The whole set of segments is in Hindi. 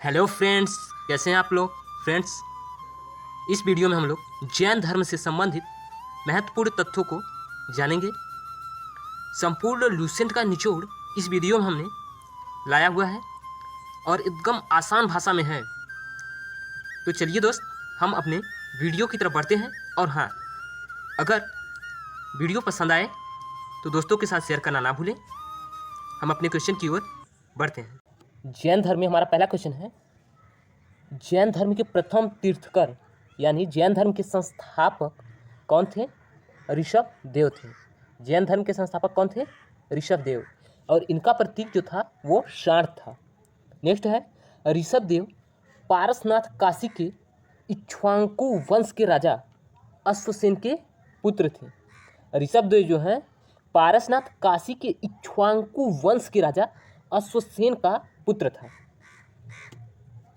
हेलो फ्रेंड्स, कैसे हैं आप लोग। फ्रेंड्स, इस वीडियो में हम लोग जैन धर्म से संबंधित महत्वपूर्ण तथ्यों को जानेंगे। संपूर्ण लूसेंट का निचोड़ इस वीडियो में हमने लाया हुआ है और एकदम आसान भाषा में है। तो चलिए दोस्त, हम अपने वीडियो की तरफ बढ़ते हैं। और हाँ, अगर वीडियो पसंद आए तो दोस्तों के साथ शेयर करना ना भूलें। हम अपने क्वेश्चन की ओर बढ़ते हैं। जैन धर्म में हमारा पहला क्वेश्चन है, जैन धर्म के प्रथम तीर्थकर यानी जैन धर्म के संस्थापक कौन थे। ऋषभ देव थे। जैन धर्म के संस्थापक कौन थे? ऋषभ देव। और इनका प्रतीक जो था वो सांड था। नेक्स्ट है, ऋषभ देव पारसनाथ काशी के इक्ष्वाकु वंश के राजा अश्वसेन के पुत्र थे। ऋषभ देव जो हैं पारसनाथ काशी के इक्ष्वाकु वंश के राजा अश्वसेन का पुत्र था।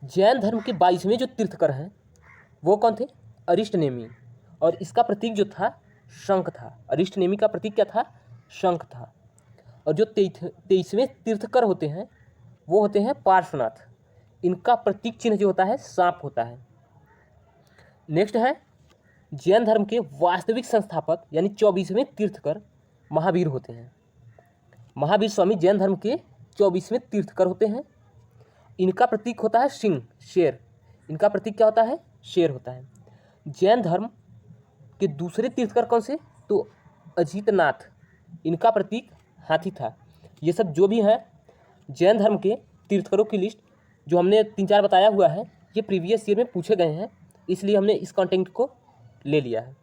जैन धर्म के 22वें जो तीर्थकर हैं वो कौन थे? अरिष्टनेमी। और इसका प्रतीक जो था शंख था। अरिष्टनेमी का प्रतीक क्या था? शंख था। और जो 23वें तीर्थकर होते हैं वो होते हैं पार्श्वनाथ। इनका प्रतीक चिन्ह जो होता है सांप होता है। नेक्स्ट है, जैन धर्म के वास्तविक संस्थापक यानी 24वें तीर्थकर महावीर होते हैं। महावीर स्वामी जैन धर्म के 24वें तीर्थकर होते हैं। इनका प्रतीक होता है सिंह, शेर। इनका प्रतीक क्या होता है? शेर होता है। जैन धर्म के दूसरे तीर्थकर कौन से? तो अजितनाथ। इनका प्रतीक हाथी था। ये सब जो भी हैं जैन धर्म के तीर्थकरों की लिस्ट जो हमने 3-4 बताया हुआ है, ये प्रीवियस ईयर में पूछे गए हैं, इसलिए हमने इस कंटेंट को ले लिया है।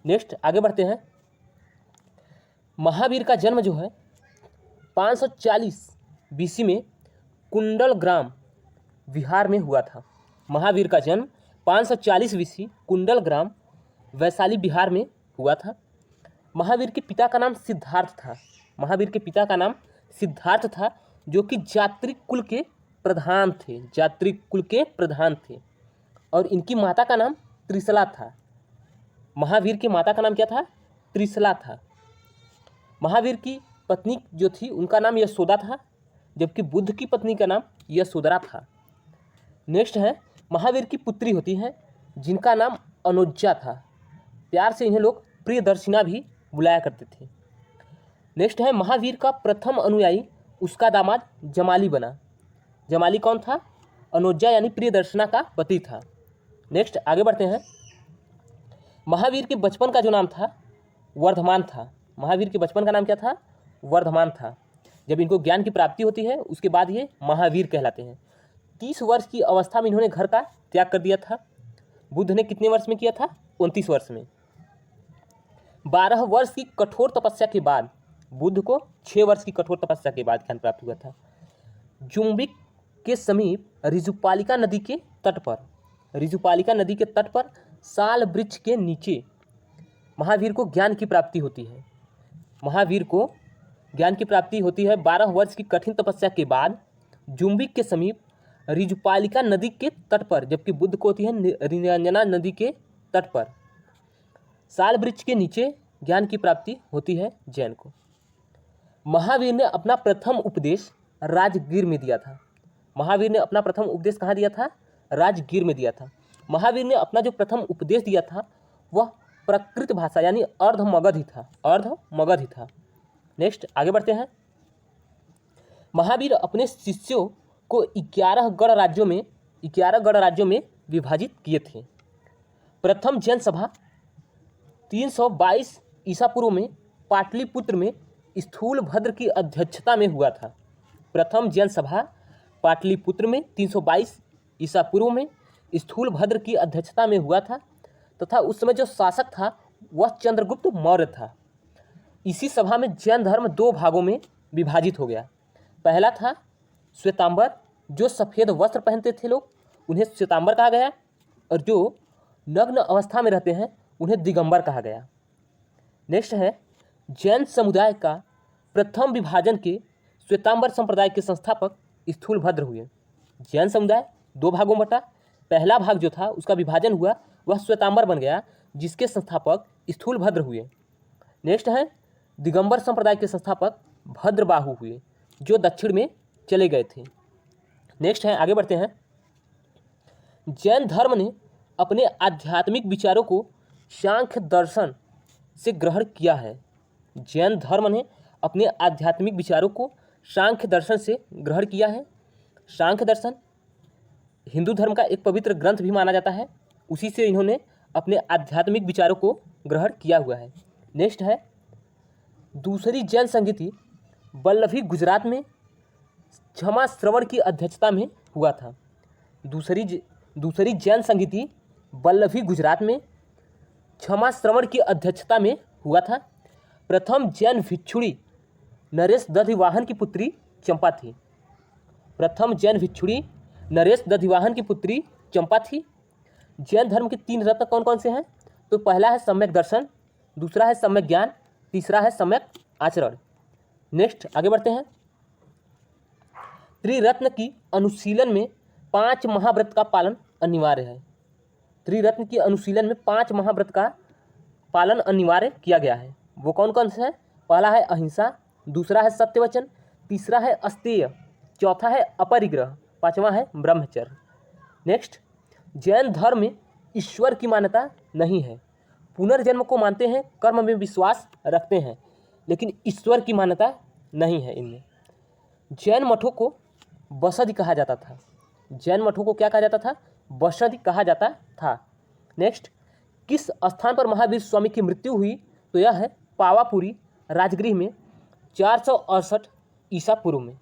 नेक्स्ट आगे बढ़ते हैं। महावीर का जन्म जो है 540 BC में कुंडल ग्राम बिहार में हुआ था। महावीर का जन्म 540 BC कुंडल ग्राम वैशाली बिहार में हुआ था। महावीर के पिता का नाम सिद्धार्थ था। महावीर के पिता का नाम सिद्धार्थ था, जो कि जात्रिक कुल के प्रधान थे। जात्रिक कुल के प्रधान थे। और इनकी माता का नाम त्रिशला था। महावीर की माता का नाम क्या था? त्रिशला था। महावीर की पत्नी जो थी उनका नाम यशोदा था, जबकि बुद्ध की पत्नी का नाम यशोधरा था। नेक्स्ट है, महावीर की पुत्री होती है जिनका नाम अनुज्जा था। प्यार से इन्हें लोग प्रियदर्शिना भी बुलाया करते थे। नेक्स्ट है, महावीर का प्रथम अनुयायी उसका दामाद जमाली बना। जमाली कौन था? अनुज्जा यानी प्रियदर्शिना का पति था। नेक्स्ट आगे बढ़ते हैं। महावीर के बचपन का जो नाम था वर्धमान था। महावीर के बचपन का नाम क्या था? वर्धमान था। जब इनको ज्ञान की प्राप्ति होती है उसके बाद ये महावीर कहलाते हैं। 30 वर्ष की अवस्था में इन्होंने घर का त्याग कर दिया था। बुद्ध ने कितने वर्ष में किया था? 29 वर्ष में। 12 वर्ष की कठोर तपस्या के बाद बुद्ध को 6 वर्ष की कठोर तपस्या के बाद ज्ञान प्राप्त हुआ था। जुम्बिक के समीप ऋजुपालिका नदी के तट पर, ऋजुपालिका नदी के तट पर साल वृक्ष के नीचे महावीर को ज्ञान की प्राप्ति होती है। महावीर को ज्ञान की प्राप्ति होती है 12 वर्ष की कठिन तपस्या के बाद जुम्बिक के समीप ऋजुपालिका नदी के तट पर, जबकि बुद्ध को होती है निरंजना नदी के तट पर। साल वृक्ष के नीचे ज्ञान की प्राप्ति होती है जैन को। महावीर ने अपना प्रथम उपदेश राजगीर में दिया था। महावीर ने अपना प्रथम उपदेश कहाँ दिया था? राजगीर में दिया था। महावीर ने अपना जो प्रथम उपदेश दिया था वह प्राकृत भाषा यानी अर्धमगध ही था। अर्धमगध ही था। नेक्स्ट आगे बढ़ते हैं। महावीर अपने शिष्यों को 11 गढ़ राज्यों में विभाजित किए थे। प्रथम जैन सभा 322 ईसा पूर्व में पाटलिपुत्र में स्थूलभद्र की अध्यक्षता में हुआ था। प्रथम जैन सभा पाटलिपुत्र में 322 ईसा पूर्व में स्थूलभद्र की अध्यक्षता में हुआ था तथा उस समय जो शासक था वह चंद्रगुप्त मौर्य था। इसी सभा में जैन धर्म 2 भागों में विभाजित हो गया। पहला था श्वेतांबर, जो सफ़ेद वस्त्र पहनते थे लोग उन्हें श्वेतांबर कहा गया, और जो नग्न अवस्था में रहते हैं उन्हें दिगंबर कहा गया। नेक्स्ट है, जैन समुदाय का प्रथम विभाजन के श्वेतांबर संप्रदाय के संस्थापक स्थूलभद्र हुए। जैन समुदाय 2 भागों में बटा। पहला भाग जो था उसका विभाजन हुआ वह श्वेतांबर बन गया, जिसके संस्थापक स्थूलभद्र हुए। नेक्स्ट है, दिगंबर संप्रदाय के संस्थापक भद्रबाहु हुए, जो दक्षिण में चले गए थे। नेक्स्ट है, आगे बढ़ते हैं। जैन धर्म ने अपने आध्यात्मिक विचारों को सांख्य दर्शन से ग्रहण किया है। जैन धर्म ने अपने आध्यात्मिक विचारों को सांख्य दर्शन से ग्रहण किया है। सांख्य दर्शन हिंदू धर्म का एक पवित्र ग्रंथ भी माना जाता है, उसी से इन्होंने अपने आध्यात्मिक विचारों को ग्रहण किया हुआ है। नेक्स्ट है, दूसरी जैन संगीति वल्लभी गुजरात में क्षमा श्रवण की अध्यक्षता में हुआ था। दूसरी जैन संगीति वल्लभी गुजरात में क्षमा श्रवण की अध्यक्षता में हुआ था। प्रथम जैन भिक्षुणी नरेश दधिवाहन की पुत्री चंपा थी। प्रथम जैन भिक्षुणी नरेश दधिवाहन की पुत्री चंपा थी। जैन धर्म के 3 रत्न कौन कौन से हैं? तो पहला है सम्यक दर्शन, दूसरा है सम्यक ज्ञान, तीसरा है सम्यक आचरण। नेक्स्ट आगे बढ़ते हैं। त्रिरत्न की अनुशीलन में 5 महाव्रत का पालन अनिवार्य है। त्रिरत्न की अनुशीलन में 5 महाव्रत का पालन अनिवार्य किया गया है। वो कौन कौन से हैं? पहला है अहिंसा, दूसरा है सत्यवचन, तीसरा है अस्तेय, चौथा है अपरिग्रह, पांचवा है ब्रह्मचर्य। नेक्स्ट, जैन धर्म में ईश्वर की मान्यता नहीं है। पुनर्जन्म को मानते हैं, कर्म में विश्वास रखते हैं, लेकिन ईश्वर की मान्यता नहीं है इनमें। जैन मठों को बसदि कहा जाता था। जैन मठों को क्या कहा जाता था? बसदि कहा जाता था। नेक्स्ट, किस स्थान पर महावीर स्वामी की मृत्यु हुई? तो यह है पावापुरी राजगृह में 468 ईसा पूर्व में।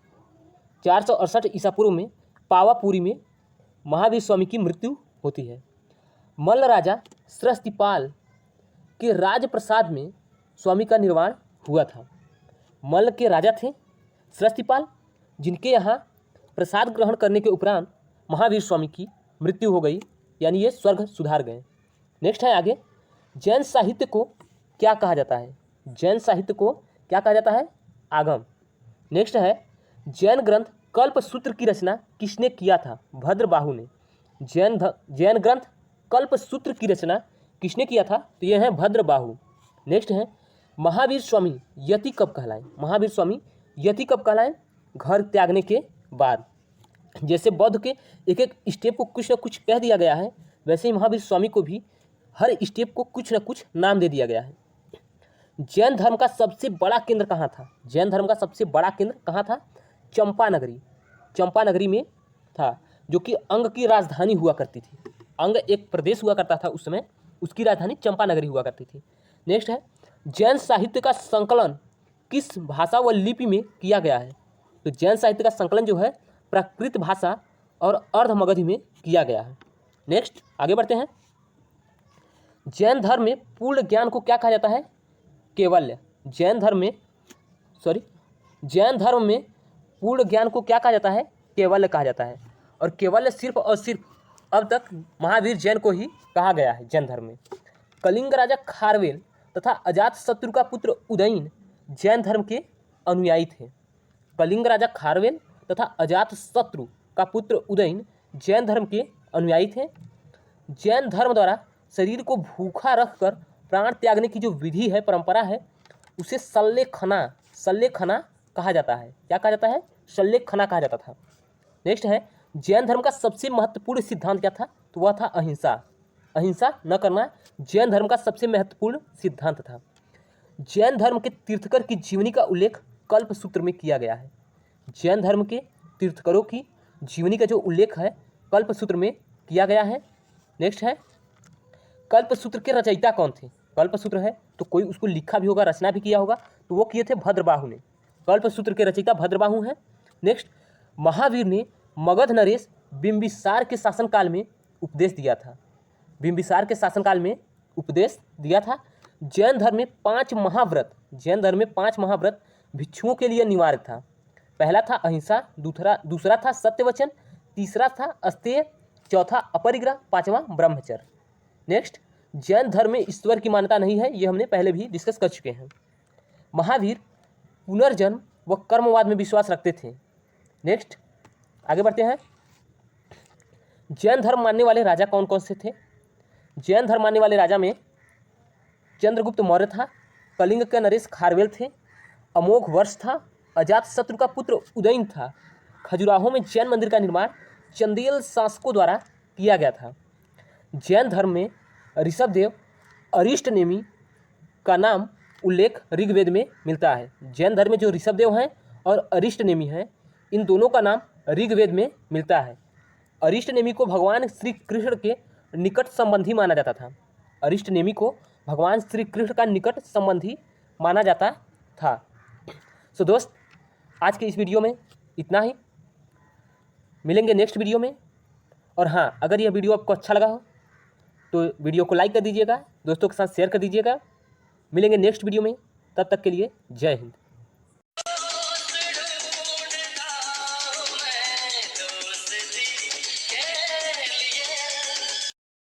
468 ईसा पूर्व में पावापुरी में महावीर स्वामी की मृत्यु होती है। मल्ल राजा श्रस्तिपाल के राजप्रसाद में स्वामी का निर्वाण हुआ था। मल्ल के राजा थे श्रस्तिपाल, जिनके यहाँ प्रसाद ग्रहण करने के उपरांत महावीर स्वामी की मृत्यु हो गई, यानी ये स्वर्ग सुधार गए। नेक्स्ट है आगे, जैन साहित्य को क्या कहा जाता है? जैन साहित्य को क्या कहा जाता है? आगम। नेक्स्ट है, जैन ग्रंथ कल्पसूत्र की रचना किसने किया था? भद्रबाहु ने। जैन ग्रंथ कल्पसूत्र की रचना किसने किया था? तो यह है भद्रबाहु। नेक्स्ट है, महावीर स्वामी यति कब कहलाए? महावीर स्वामी यति कब कहलाए? घर त्यागने के बाद। जैसे बौद्ध के एक एक स्टेप को कुछ न कुछ कह दिया गया है, वैसे ही महावीर स्वामी को भी हर स्टेप को कुछ न कुछ नाम दे दिया गया है। जैन धर्म का सबसे बड़ा केंद्र कहाँ था? जैन धर्म का सबसे बड़ा केंद्र कहाँ था? चंपानगरी। चंपानगरी में था, जो कि अंग की राजधानी हुआ करती थी। अंग एक प्रदेश हुआ करता था उस समय, उसकी राजधानी चंपानगरी हुआ करती थी। नेक्स्ट है, जैन साहित्य का संकलन किस भाषा व लिपि में किया गया है? तो जैन साहित्य का संकलन जो है प्राकृत भाषा और अर्धमगधी में किया गया है। नेक्स्ट आगे बढ़ते हैं। जैन धर्म में पूर्ण ज्ञान को क्या कहा जाता है? कैवल्य। जैन धर्म में पूर्ण ज्ञान को क्या कहा जाता है? कैवल्य कहा जाता है। और कैवल्य सिर्फ और सिर्फ अब तक महावीर जैन को ही कहा गया है जैन धर्म में। कलिंग राजा खारवेल तथा अजात शत्रु का पुत्र उदयन जैन धर्म के अनुयायी थे। कलिंग राजा खारवेल तथा अजात शत्रु का पुत्र उदयन जैन धर्म के अनुयायी थे। जैन धर्म द्वारा शरीर को भूखा रखकर प्राण त्यागने की जो विधि है, परंपरा है, उसे शल्यखना कहा जाता है। क्या कहा जाता है? शल्यखना कहा जाता था। नेक्स्ट है, जैन धर्म का सबसे महत्वपूर्ण सिद्धांत क्या था? तो वह था अहिंसा। अहिंसा न करना जैन धर्म का सबसे महत्वपूर्ण सिद्धांत था। जैन धर्म के तीर्थकर की जीवनी का उल्लेख कल्पसूत्र में किया गया है। जैन धर्म के तीर्थकरों की जीवनी का जो उल्लेख है कल्पसूत्र में किया गया है। नेक्स्ट है, कल्पसूत्र के रचयिता कौन थे? कल्पसूत्र है तो कोई उसको लिखा भी होगा, रचना भी किया होगा, तो वो किए थे भद्रबाहु ने। कल्पसूत्र के रचयिता भद्रबाहु हैं। नेक्स्ट, महावीर ने मगध नरेश बिंबिसार के शासनकाल में उपदेश दिया था। बिंबिसार के शासनकाल में उपदेश दिया था। जैन धर्म में 5 महाव्रत भिक्षुओं के लिए अनिवार्य था। पहला था अहिंसा, दूसरा था सत्यवचन, तीसरा था अस्तेय, चौथा अपरिग्रह, पांचवा ब्रह्मचर्य। नेक्स्ट, जैन धर्म में ईश्वर की मान्यता नहीं है, ये हमने पहले भी डिस्कस कर चुके हैं। महावीर पुनर्जन्म व कर्मवाद में विश्वास रखते थे। नेक्स्ट आगे बढ़ते हैं। जैन धर्म मानने वाले राजा कौन कौन से थे? जैन धर्म मानने वाले राजा में चंद्रगुप्त मौर्य था, कलिंग के नरेश खारवेल थे, अमोघ वर्ष था, अजात शत्रु का पुत्र उदयन था, खजुराहो में जैन मंदिर का निर्माण चंदेल शासकों द्वारा किया गया था। जैन धर्म में ऋषभदेव अरिष्ट नेमि का नाम उल्लेख ऋग्वेद में मिलता है। जैन धर्म में जो ऋषभदेव हैं और अरिष्ट नेमि हैं, इन दोनों का नाम ऋग्वेद में मिलता है। अरिष्ट नेमि को भगवान श्री कृष्ण के निकट संबंधी माना जाता था। अरिष्ट नेमि को भगवान श्री कृष्ण का निकट संबंधी माना जाता था। सो दोस्त, आज के इस वीडियो में इतना ही। मिलेंगे नेक्स्ट वीडियो में। और हाँ, अगर यह वीडियो आपको अच्छा लगा हो तो वीडियो को लाइक कर दीजिएगा, दोस्तों के साथ शेयर कर दीजिएगा। मिलेंगे नेक्स्ट वीडियो में, तब तक के लिए जय हिंद।